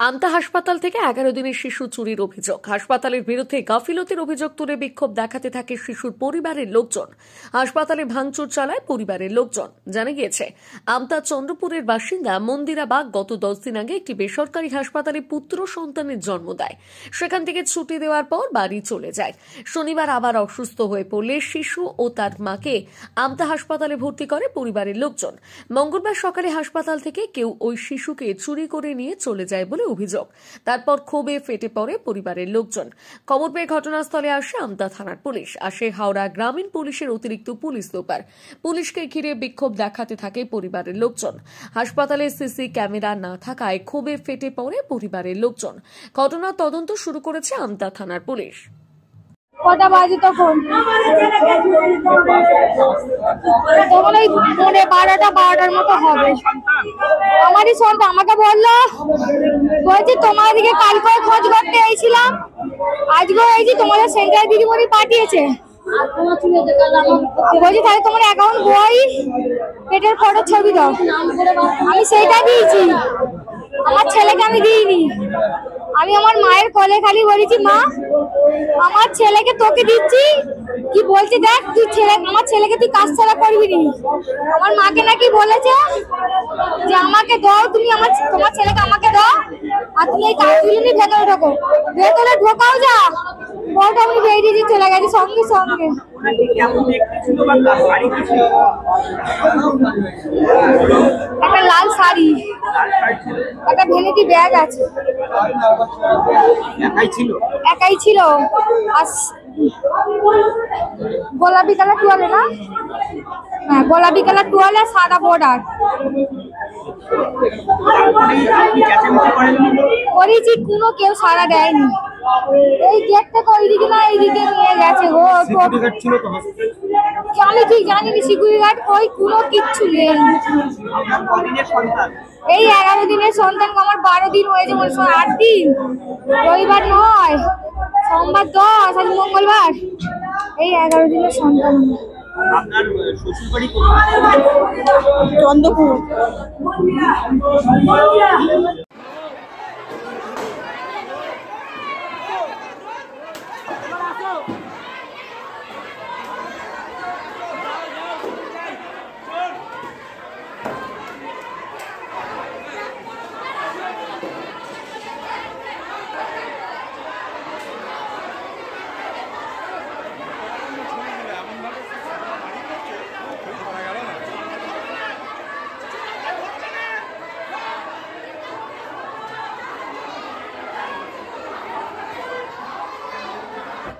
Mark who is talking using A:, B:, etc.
A: আমতা হাসপাতাল থেকে 11 দিনের শিশু চুরির অভিযোগ। হাসপাতালের বিরুদ্ধে গাফিলতির অভিযোগ তুলে বিক্ষোভ দেখাতে থাকে শিশুর পরিবারের লোকজন। হাসপাতালে ভাঙচুর চালায় পরিবারের লোকজন। জানা গিয়েছে, আমতা চন্দ্রপুরের বাসিন্দা মন্দিরা বাগ গত 10 দিন আগে একটি বেসরকারি হাসপাতালে পুত্র সন্তানের জন্ম দেয়। সেখান থেকে ছুটি দেওয়ার পর বাড়ি চলে যায়। শনিবার আবার অসুস্থ হয়ে পড়লে শিশু ও তার মাকে আমতা হাসপাতালে ভর্তি করে পরিবারের লোকজন। মঙ্গলবার সকালে হাসপাতাল থেকে কেউ ওই শিশুকে চুরি করে নিয়ে চলে যায় বলে অভিযোগ। তারপর ক্ষোভে ফেটে পড়ে পরিবারের লোকজন। খবর পেয়ে ঘটনাস্থলে আসে আমতা থানার পুলিশ, আসে হাওড়া গ্রামীণ পুলিশের অতিরিক্ত পুলিশ সুপার। পুলিশকে ঘিরে বিক্ষোভ দেখাতে থাকে পরিবারের লোকজন। হাসপাতালে সিসি ক্যামেরা না থাকায় ক্ষোভে ফেটে পড়ে পরিবারের লোকজন। ঘটনার তদন্ত শুরু করেছে আমতা থানার পুলিশ।
B: কটা বাজে তখন? তখন ওই 12টার মতো হবে। আমারই সন্তান আমাকে বলছি তোমার দিকে কালকে খোঁজ করতে এসেছিলাম, আজকেও এই যে তোমাদের সেন্টার দিদিমণি পাঠিয়েছে। বলছি তাহলে তোমার অ্যাকাউন্ট বই পেটের ফটো ছবি দাও। আমি সেইটা দিয়েছি, আমার ছেলেকে আমি দিইনি। আমি আমার মায়ের কোলে খালি বলেছি, মা আমার ছেলেকে তোকে দিচ্ছি। কি বলছি দেখ, তুই আমার ছেলেকে তুই কাজ ছাড়া করবি নি। আমার মাকে নাকি বলেছে যে আমাকে দাও, তুমি তোমার ছেলেকে আমাকে দাও, আর তুমি এই কাজগুলো নিয়ে ভেতরে ঢোকো। ভেতরে ঢোকাও যা, বউটা আমি বেরিয়ে চলে গেছি সঙ্গে সঙ্গে। একটা লাল শাড়ি, একটা ভ্যানিটি ব্যাগ আছে। একাই ছিল। আর গোলাপি কালার টুয়ালে না, হ্যাঁ গোলাপি কালার টুয়ালে সাদা বর্ডার। করেছি, কোনো কেউ সাড়া দেয়নি। এই গেট থেকে ওইদিকে না এইদিকে নিয়ে গেছে গো। আমি ঠিক জানিনি সিকিউরিটি গার্ড কই, কোনো কিচ্ছু নেই। এই 11 দিনের সন্তান, আমার 12 দিন হয়েছে, 8 দিন। রবিবার নয়, সোমবার 10, আজ মঙ্গলবার। এই 11 দিনের সন্তান।
C: আপনার শ্বশুর বাড়ি কোথায়?
B: চন্দ্রপুর।